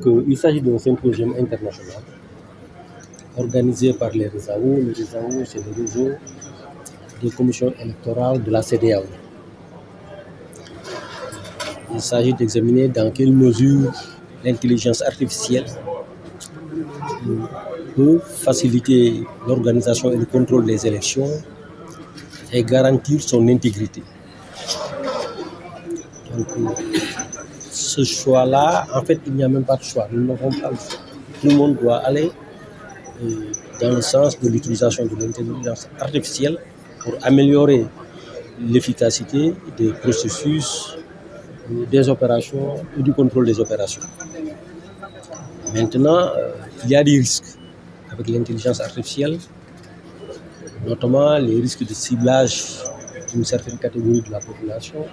Donc, il s'agit d'un symposium international organisé par les RESAO. Le RESAO, c'est le réseau des commissions électorales de la CEDEAO. Il s'agit d'examiner dans quelle mesure l'intelligence artificielle peut faciliter l'organisation et le contrôle des élections et garantir son intégrité. Donc, ce choix-là, en fait, il n'y a même pas de choix. Nous n'avons pas le choix. Tout le monde doit aller dans le sens de l'utilisation de l'intelligence artificielle pour améliorer l'efficacité des processus, des opérations et du contrôle des opérations. Maintenant, il y a des risques avec l'intelligence artificielle, notamment les risques de ciblage d'une certaine catégorie de la population.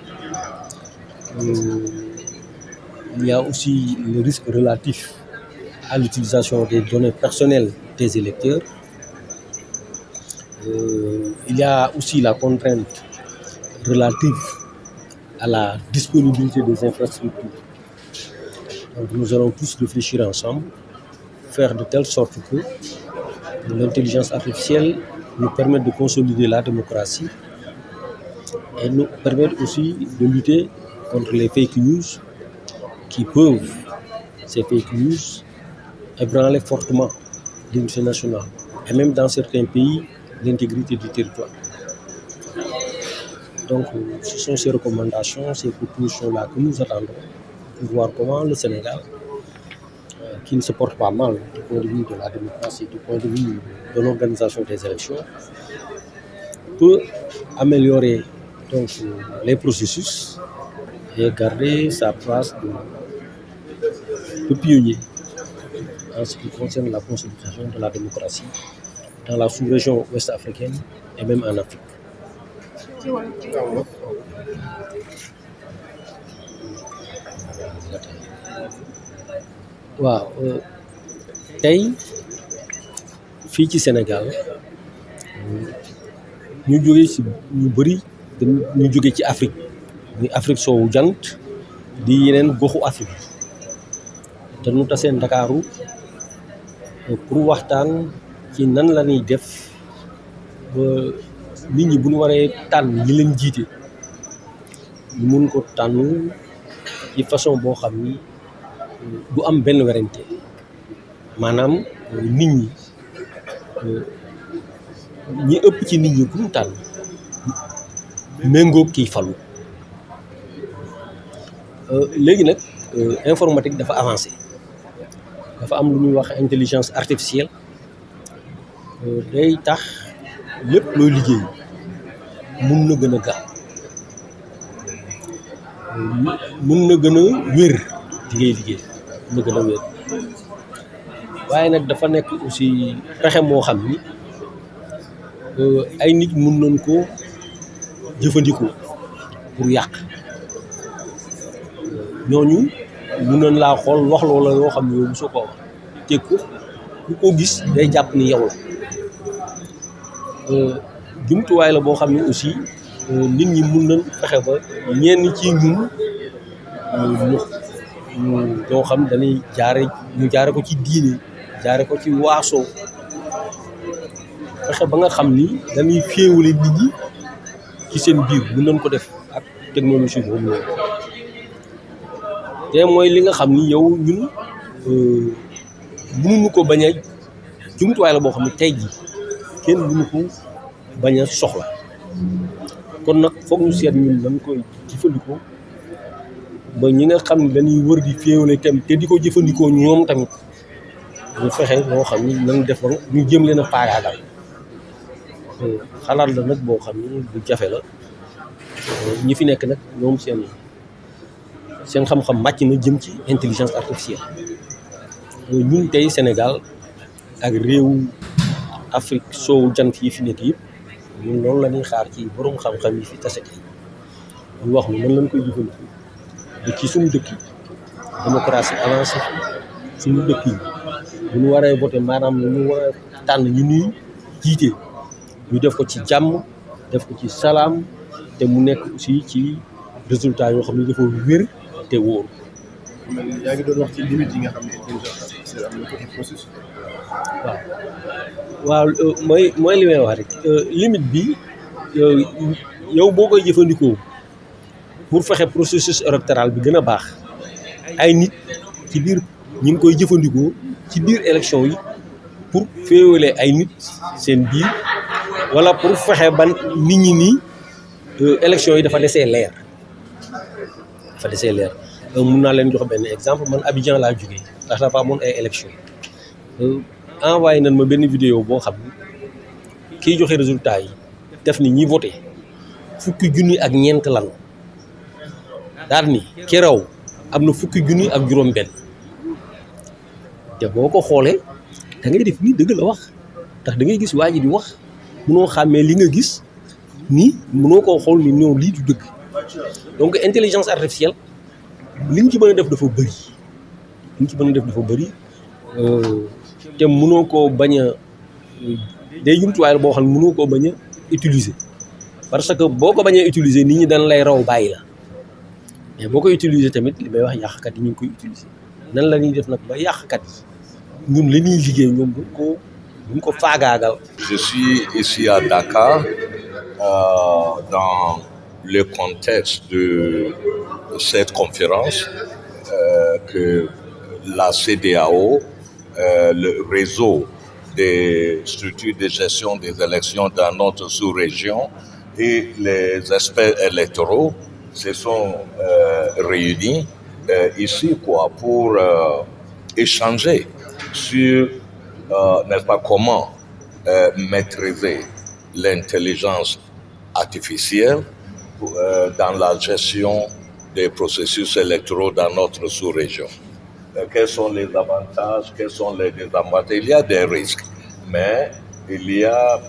Il y a aussi le risque relatif à l'utilisation des données personnelles des électeurs. Il y a aussi la contrainte relative à la disponibilité des infrastructures. Donc nous allons tous réfléchir ensemble, faire de telle sorte que l'intelligence artificielle nous permette de consolider la démocratie et nous permette aussi de lutter contre les fake news qui peuvent, ces fake news, ébranler fortement l'unité nationale et même dans certains pays, l'intégrité du territoire. Donc, ce sont ces recommandations, ces propositions-là que nous attendons pour voir comment le Sénégal, qui ne se porte pas mal du point de vue de la démocratie, du point de vue de l'organisation des élections, peut améliorer donc, les processus et garder sa place de pionnier en ce qui concerne la consolidation de la démocratie dans la sous-région ouest-africaine et même en Afrique. waaw tey fii ci Sénégal ñu jóge ci ñu bëri ñu jóge ci Afrique muy Afrique soowu jant di yeneen goxu Afrique te nu tasee Ndakaaru pour waxtaan ci nan la ñuy def ba nit ñi bu ñu waree tànn ñi leen jiite ñu mun ko tànn ci façon boo xam ni du am benn werante maanaam nit ñi ëpp ci nit ñi bu ñu tànn méngóog kiy falu léegi nag informatique dafa avancé dafa am lu ñuy wax intelligence artificielle day tax lépp looy liggéey mun na gën a gaaw mun na gën a wér di ngay liggéey mun na gën a wér waaye nag dafa nekk aussi pexe moo xam ni ay nit mun nañ ko jëfandikoo pour yàq ñooñu mun nañ laa xool wax loola yoo xam ne yow mosoo koo wax te ku ko gis day jàpp ni yow la jumtuwaay la boo xam ne aussi nit ñi mun nañ fexe ba ñenn ci ñun ñoo xam dañuy jaare ko ci diine jaare ko ci waaso fexe ba nga xam ni dañuy féewale nit ñi ci seen biir mun nañ ko def ak technologie boobu noonu te mooy li nga xam ni yow ñun mënuñu ko bañ a jumtuwaay la boo xam ne tey jii kenn mënu ko bañ a soxla kon nag foog ñu seet ñun dañ koy jëfandikoo ba ñi nga xam ne dañuy wër di féewale tamit te di ko jëfandikoo ñoom tamit ñu fexe moo xam ni nañ def ba ñu jëm leen a faagaagal xalaat la nag boo xam ni bu jafe la ñi fi nekk nag ñoom seen xam-xam màcc na jëm ci intelligence artificielle ñun tey Sénégal ak réew Afrique soowu jant yi fi nekk yëpp ñun loolu la ñuy xaar ci borom xam-xam yi fi tase tey ñu wax ni nan lañ koy jëfandikoo ba ci suñu dëkk yi démocratie avancé suñu dëkk yi bu ñu waree voté maanaam ñu war a tànn ñu nuy jiite ñu def ko ci jàmm def ko ci salaam te mu nekk aussi ci résultat yoo xam ne dafa wér te wóor yaa ngi doon wax ci limite yi nga xam ne intelligence artificielle am na ko ci processus. waaw mooy li may wax rek limite bi yow boo koy jëfandikoo pour fexe processus électoral bi gën a baax ay nit ci biir ñu ngi koy jëfandikoo ci biir élection yi pour féewale ay nit seen biir wala pour fexe ban nit ñi nii élection yi dafa desee leer mun naa leen jox benn exemple man Abidjan laa jógee ndax dafa amoon ay élection envoyé nañ ma benn vidéo boo xam ni kiy joxe résultat yi def ni ñi voté fukki junni ak ñeent lan daal ni ki raw am na fukki junni ak juróom-benn te boo ko xoolee da ngay def nii dëgg la wax ndax da ngay gis waa ji di wax munoo xàmmee li nga gis nii munoo koo xool ni ñoo lii du dëgg donc intelligence artificielle li ñu ci mën a def dafa bëri te munoo koo bañ a day jumtuwaay la boo xam ne munoo koo bañ a utiliser parce que boo ko bañee utiliser nit ñi dañ lay raw bàyyi la mais boo koy utiliser tamit li may wax yàqkat yi ñu ngi koy utiliser nan la ñuy def nag ba yàqkat yi ñun li ñuy liggéey ñoom duñ ko faagaagal. Je suis ici à Dakar dans le contexte de cette conférence que la CEDEAO, le réseau des structures de gestion des élections dans notre sous-région et les experts électoraux se sont réunis ici pour échanger sur n'est-ce pas, comment maîtriser l'intelligence artificielle dans la gestion des processus électoraux dans notre sous-région. Quels sont les avantages, quels sont les désavantages? Il y a des risques, mais il y a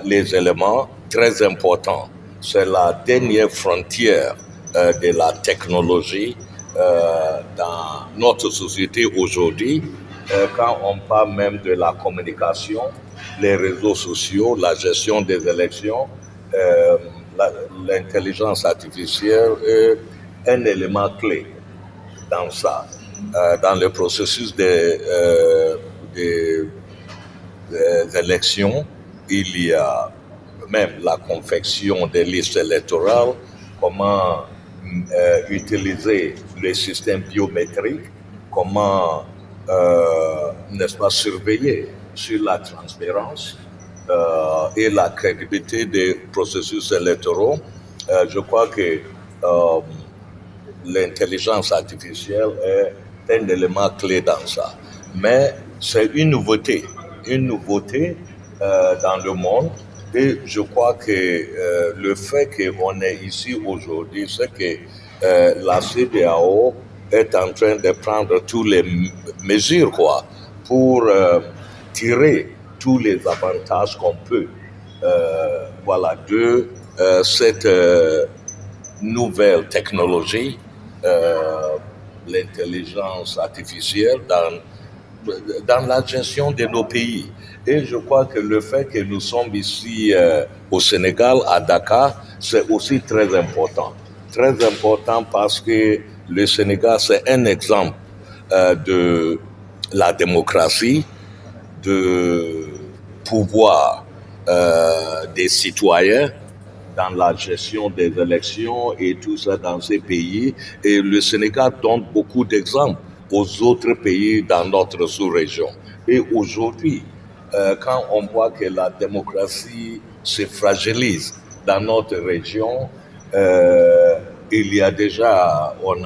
les éléments très importants. C'est la dernière frontière de la technologie dans notre société aujourd'hui. Quand on parle même de la communication, les réseaux sociaux, la gestion des élections, l'intelligence artificielle est un élément clé dans ça. Dans le processus des élections, il y a même la confection des listes électorales, comment utiliser les systèmes biométriques, comment n'est-ce pas, surveiller sur la transparence et la crédibilité des processus électoraux. Je crois que l'intelligence artificielle est un élément clé dans ça. Mais c'est une nouveauté dans le monde. Et je crois que le fait qu'on est ici aujourd'hui, c'est que la CEDEAO est en train de prendre toutes les mesures pour tirer tous les avantages qu'on peut de cette nouvelle technologie, l'intelligence artificielle dans la gestion de nos pays. Et je crois que le fait que nous sommes ici au Sénégal, à Dakar, c'est aussi très important. Très important parce que le Sénégal, c'est un exemple de la démocratie, de pouvoir des citoyens dans la gestion des élections et tout ça dans ces pays. Et le Sénégal donne beaucoup d'exemples aux autres pays dans notre sous-région. Et aujourd'hui, quand on voit que la démocratie se fragilise dans notre région, il y a déjà, on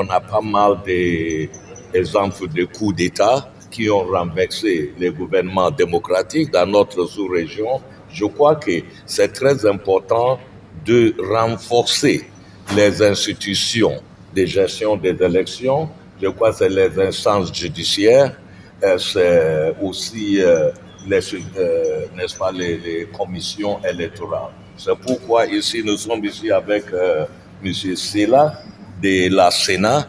a pas mal d'exemples de coups d'État qui ont renversé les gouvernements démocratiques dans notre sous-région. Je crois que c'est très important de renforcer les institutions de gestion des élections. Je crois que c'est les instances judiciaires, c'est aussi n'est-ce pas, les commissions électorales. C'est pourquoi ici, nous sommes ici avec M. Sela de la Sénat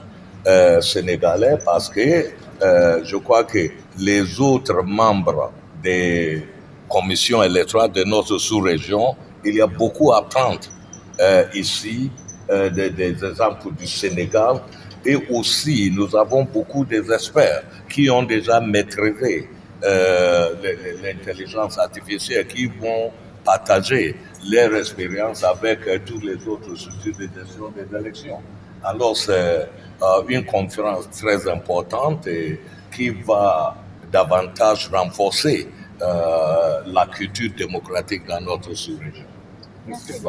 sénégalais, parce que je crois que les autres membres des commissions électorales de notre sous-région, il y a beaucoup à prendre ici, des exemples du Sénégal. Et aussi, nous avons beaucoup d'experts qui ont déjà maîtrisé l'intelligence artificielle, qui vont partager leur expérience avec tous les autres structures de gestion des élections. Alors, c'est une conférence très importante et qui va davantage renforcer la culture démocratique dans notre sous-région. Merci.